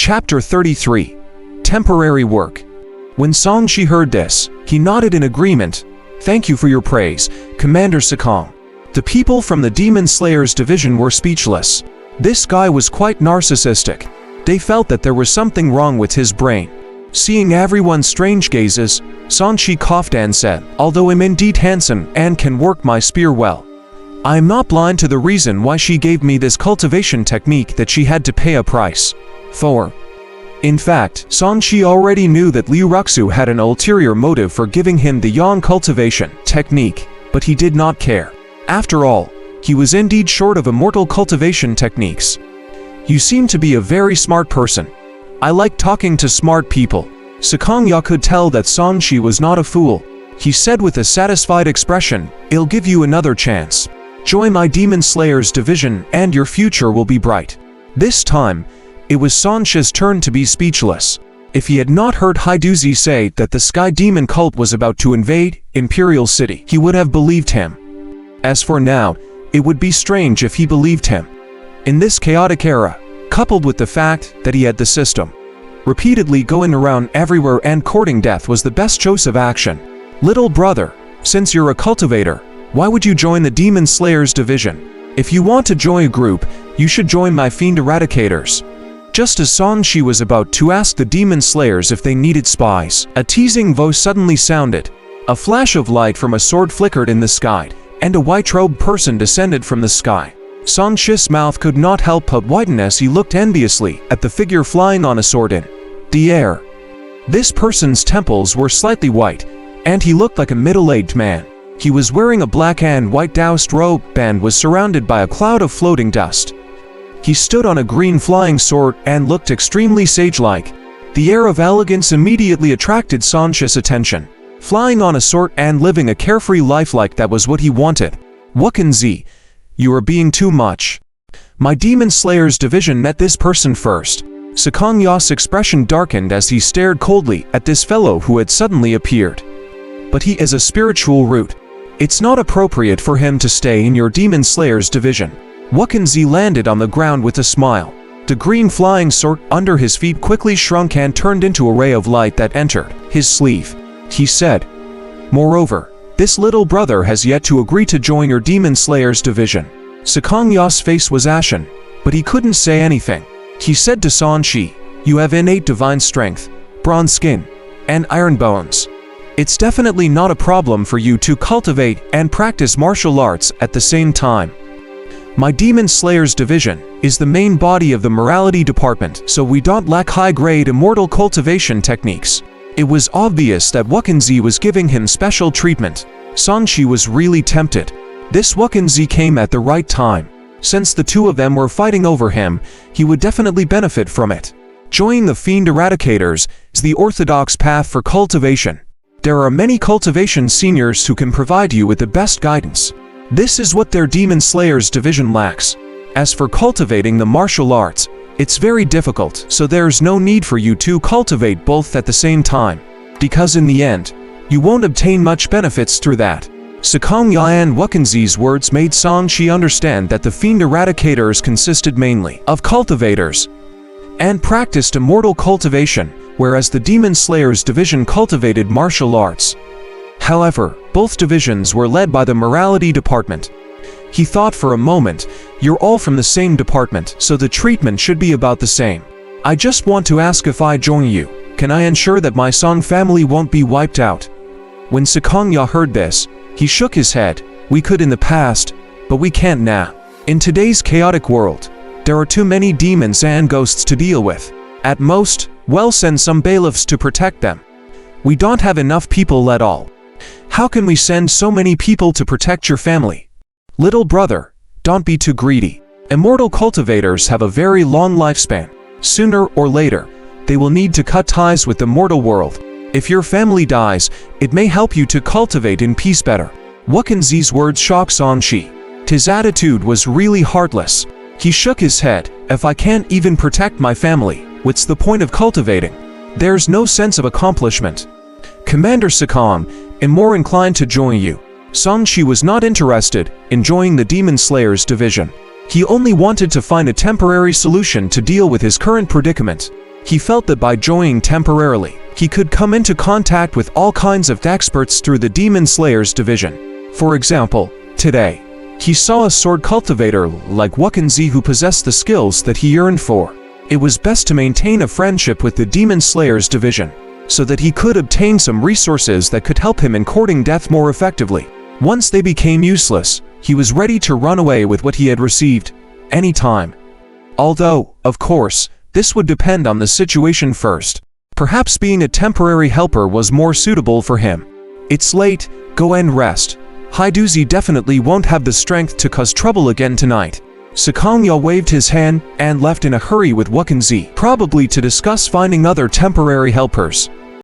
Chapter 33. Temporary Work. When Song Shi heard this, he nodded in agreement. "Thank you for your praise, Commander Sakong." The people from the Demon Slayers division were speechless. This guy was quite narcissistic. They felt that there was something wrong with his brain. Seeing everyone's strange gazes, Song Shi coughed and said, "Although I'm indeed handsome and can work my spear well, I am not blind to the reason why she gave me this cultivation technique that she had to pay a price for." In fact, Song Shi already knew that Liu Ruxu had an ulterior motive for giving him the yang cultivation technique, but he did not care. After all, he was indeed short of immortal cultivation techniques. "You seem to be a very smart person. I like talking to smart people." Sakong Ya could tell that Song Shi was not a fool. He said with a satisfied expression, "I'll give you another chance. Join my Demon Slayers division and your future will be bright." This time, it was Song Shi's turn to be speechless. If he had not heard Haiduzi say that the Sky Demon cult was about to invade Imperial City, he would have believed him. As for now, it would be strange if he believed him. In this chaotic era, coupled with the fact that he had the system, repeatedly going around everywhere and courting death was the best choice of action. "Little brother, since you're a cultivator, why would you join the Demon Slayers division? If you want to join a group, you should join my Fiend Eradicators." Just as Song Shi was about to ask the Demon Slayers if they needed spies, a teasing voice suddenly sounded. A flash of light from a sword flickered in the sky, and a white-robed person descended from the sky. Song Shi's mouth could not help but widen as he looked enviously at the figure flying on a sword in the air. This person's temples were slightly white, and he looked like a middle-aged man. He was wearing a black and white doused robe and was surrounded by a cloud of floating dust. He stood on a green flying sword and looked extremely sage-like. The air of elegance immediately attracted Song Shi's attention. Flying on a sword and living a carefree life like that was what he wanted. "Wuxia, you are being too much." My Demon Slayers division met this person first. Sakong Ya's expression darkened as he stared coldly at this fellow who had suddenly appeared. "But he is a spiritual root. It's not appropriate for him to stay in your Demon Slayers division." Wuxia landed on the ground with a smile. The green flying sword under his feet quickly shrunk and turned into a ray of light that entered his sleeve. He said, "Moreover, this little brother has yet to agree to join your Demon Slayers division." Sakong Ya's face was ashen, but he couldn't say anything. He said to Song Shi, "You have innate divine strength, bronze skin, and iron bones. It's definitely not a problem for you to cultivate and practice martial arts at the same time. My Demon Slayers division is the main body of the morality department, so we don't lack high-grade immortal cultivation techniques." It was obvious that Wuxia was giving him special treatment. Song Shi was really tempted. This Wuxia came at the right time. Since the two of them were fighting over him, he would definitely benefit from it. Joining the Fiend Eradicators is the orthodox path for cultivation. There are many cultivation seniors who can provide you with the best guidance. This is what their Demon Slayers division lacks. As for cultivating the martial arts, it's very difficult, so there's no need for you to cultivate both at the same time, because in the end, you won't obtain much benefits through that. Sakong Ya and Wuxia's words made Song Shi understand that the Fiend Eradicators consisted mainly of cultivators and practiced immortal cultivation, whereas the Demon Slayers division cultivated martial arts. However, both divisions were led by the morality department. He thought for a moment, "You're all from the same department, so the treatment should be about the same. I just want to ask, if I join you, can I ensure that my Song family won't be wiped out?" When Sakong Ya heard this, he shook his head. "We could in the past, but we can't now. In today's chaotic world, there are too many demons and ghosts to deal with. At most, we'll send some bailiffs to protect them. We don't have enough people at all. How can we send so many people to protect your family? Little brother, don't be too greedy. Immortal cultivators have a very long lifespan. Sooner or later, they will need to cut ties with the mortal world. If your family dies, it may help you to cultivate in peace better." Wuxia's words shocked Song Shi. His attitude was really heartless. He shook his head. "If I can't even protect my family, what's the point of cultivating? There's no sense of accomplishment." "Commander Sakong, I'm more inclined to join you." Song Shi was not interested in joining the Demon Slayers division. He only wanted to find a temporary solution to deal with his current predicament. He felt that by joining temporarily, he could come into contact with all kinds of experts through the Demon Slayers division. For example, today, he saw a sword cultivator like Wuxia who possessed the skills that he yearned for. It was best to maintain a friendship with the Demon Slayers division, so that he could obtain some resources that could help him in courting death more effectively. Once they became useless, he was ready to run away with what he had received, anytime. Although, of course, this would depend on the situation first. Perhaps being a temporary helper was more suitable for him. It's late, go and rest. Haiduzi definitely won't have the strength to cause trouble again tonight. Sakongya waved his hand and left in a hurry with Wuxia, probably to discuss finding other temporary helpers.